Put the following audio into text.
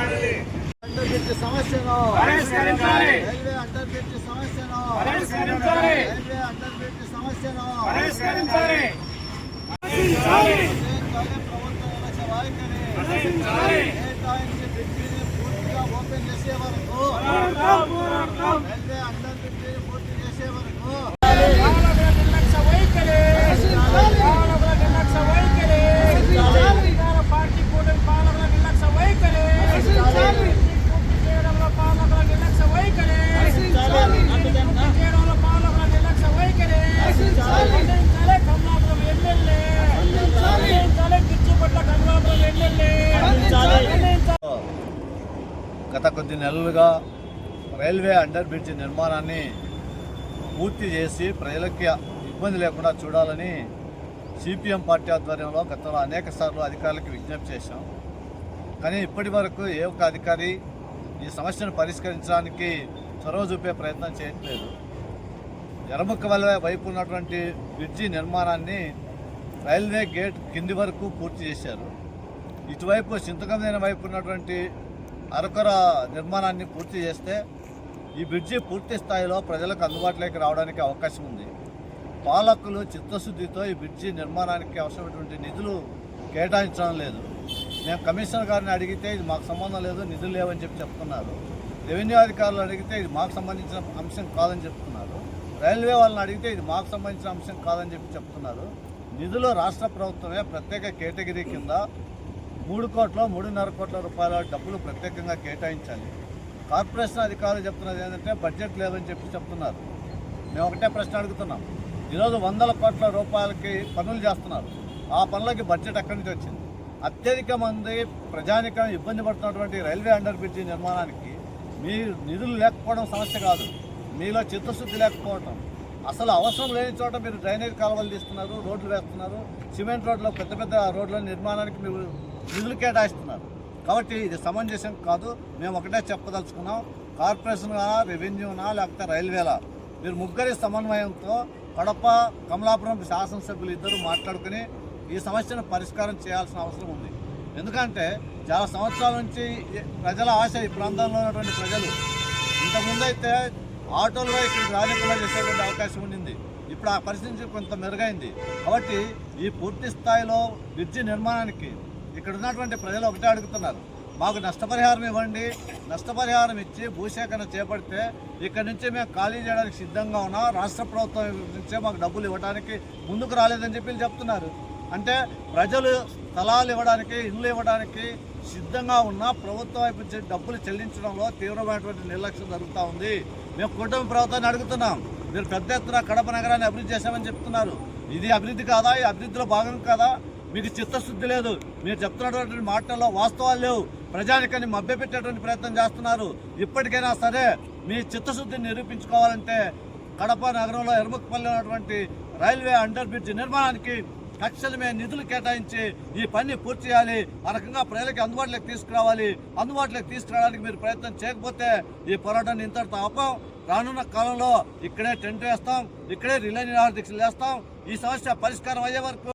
Under bridge సమస్యను పరిష్కరించాలి. Railway under bridge సమస్యను పరిష్కరించాలి. రైల్వే అండర్ బ్రిడ్జ్ సమస్యను పరిష్కరించాలి. ప్రభుత్వ నిర్లక్ష్య వైఖరి కేటాయించి బ్రిడ్జిని పూర్తిగా ఓపెన్ చేసే వరకు, రైల్వే అండర్ బ్రిడ్జిని పూర్తి చేసే వరకు గత కొద్ది నెలలుగా రైల్వే అండర్ బ్రిడ్జ్ నిర్మాణాన్ని పూర్తి చేసి ప్రజలకి ఇబ్బంది లేకుండా చూడాలని సిపిఎం పార్టీ ఆధ్వర్యంలో గతంలో అనేక సార్లు అధికారులకు విజ్ఞప్తి చేశాం. కానీ ఇప్పటి వరకు ఏ ఒక్క అధికారి ఈ సమస్యను పరిష్కరించడానికి చొరవ చూపే ప్రయత్నం చేయట్లేదు. ఎర్రముక్కవల వైపు ఉన్నటువంటి బ్రిడ్జి నిర్మాణాన్ని రైల్వే గేట్ కింది వరకు పూర్తి చేశారు. ఇటువైపు చింతకమైన వైపు ఉన్నటువంటి అరకొర నిర్మాణాన్ని పూర్తి చేస్తే ఈ బ్రిడ్జి పూర్తి స్థాయిలో ప్రజలకు అందుబాటులోకి రావడానికి అవకాశం ఉంది. పాలకులు చిత్తశుద్ధితో ఈ బ్రిడ్జి నిర్మాణానికి అవసరమైనటువంటి నిధులు కేటాయించడం లేదు. మేము కమిషనర్ గారిని అడిగితే ఇది మాకు సంబంధం లేదు, నిధులు లేవని చెప్తున్నారు. రెవెన్యూ అధికారులు అడిగితే ఇది మాకు సంబంధించిన అంశం కాదని చెప్తున్నారు. రైల్వే వాళ్ళని అడిగితే ఇది మాకు సంబంధించిన అంశం కాదని చెప్తున్నారు. నిధులు రాష్ట్ర ప్రభుత్వమే ప్రత్యేక కేటగిరీ కింద 3 కోట్ల 3.5 కోట్ల రూపాయల డబ్బులు ప్రత్యేకంగా కేటాయించాలి. కార్పొరేషన్ అధికారులు చెప్తున్నది ఏంటంటే బడ్జెట్ లేదని చెప్తున్నారు. మేము ఒకటే ప్రశ్న అడుగుతున్నాం. ఈరోజు 100 కోట్ల రూపాయలకి పనులు చేస్తున్నారు. ఆ పనులకి బడ్జెట్ ఎక్కడి నుంచి వచ్చింది? అత్యధిక మంది ప్రజానికం ఇబ్బంది పడుతున్నటువంటి రైల్వే అండర్ బ్రిడ్జి నిర్మాణానికి మీ నిధులు లేకపోవడం సమస్య కాదు, మీలో చిత్తశుద్ధి లేకపోవడం. అసలు అవసరం లేని చోట మీరు డ్రైనేజ్ కాలువలు తీస్తున్నారు, రోడ్లు వేస్తున్నారు, సిమెంట్ రోడ్లు పెద్ద పెద్ద రోడ్ల నిర్మాణానికి మీరు నిధులు కేటాయిస్తున్నారు. కాబట్టి ఇది సమంజసం కాదు. మేము ఒకటే చెప్పదలుచుకున్నాం. కార్పొరేషన్గా, రెవెన్యూనా లేకపోతే రైల్వేలా మీరు ముగ్గురి సమన్వయంతో కడప, కమలాపురం శాసనసభ్యులు ఇద్దరు మాట్లాడుకుని ఈ సమస్యను పరిష్కారం చేయాల్సిన అవసరం ఉంది. ఎందుకంటే చాలా సంవత్సరాల నుంచి ప్రజల ఆశ, ఈ ప్రాంతంలో ఉన్నటువంటి ప్రజలు ఇంతకుముందు అయితే ఆటోలుగా ఇక్కడికి రాజకీయాలు చేసేటువంటి అవకాశం ఉండింది. ఇప్పుడు ఆ పరిస్థితి కొంత మెరుగైంది. కాబట్టి ఈ పూర్తి స్థాయిలో బ్రిడ్జి నిర్మాణానికి ఇక్కడ ఉన్నటువంటి ప్రజలు ఒకటే అడుగుతున్నారు, మాకు నష్టపరిహారం ఇవ్వండి. నష్టపరిహారం ఇచ్చి భూసేకరణ చేపడితే ఇక్కడి నుంచి మేము ఖాళీ చేయడానికి సిద్ధంగా ఉన్నాం. రాష్ట్ర ప్రభుత్వం నుంచే మాకు డబ్బులు ఇవ్వడానికి ముందుకు రాలేదని చెప్తున్నారు. అంటే ప్రజలు స్థలాలు ఇవ్వడానికి, ఇళ్ళు ఇవ్వడానికి సిద్ధంగా ఉన్న ప్రభుత్వం వైపు డబ్బులు చెల్లించడంలో తీవ్రమైనటువంటి నిర్లక్ష్యం జరుగుతూ ఉంది. మేము కుటుంబ ప్రభుత్వాన్ని అడుగుతున్నాం, మీరు పెద్ద ఎత్తున కడప నగరాన్ని అభివృద్ధి చేశామని చెప్తున్నారు. ఇది అభివృద్ధి కాదా? ఈ అభివృద్ధిలో భాగం కాదా? మీకు చిత్తశుద్ధి లేదు. మీరు చెప్తున్నటువంటి మాటల్లో వాస్తవాలు లేవు. ప్రజానికాన్ని మభ్యపెట్టేటువంటి ప్రయత్నం చేస్తున్నారు. ఇప్పటికైనా సరే మీ చిత్తశుద్ధిని నిరూపించుకోవాలంటే కడప నగరంలో ఎర్రముక్కపల్లి ఉన్నటువంటి రైల్వే అండర్ బ్రిడ్జ్ నిర్మాణానికి తక్షణమే నిధులు కేటాయించి ఈ పని పూర్తి చేయాలి. ఆ రకంగా ప్రజలకి అందుబాటులోకి తీసుకురావాలి. అందుబాటులోకి తీసుకురావడానికి మీరు ప్రయత్నం చేయకపోతే ఈ పోరాటాన్ని ఇంతటితో ఆపం. రానున్న కాలంలో ఇక్కడే టెంట్ వేస్తాం, ఇక్కడే రిలే నిరాహార దీక్షలు చేస్తాం. ఈ సమస్య పరిష్కారం అయ్యే వరకు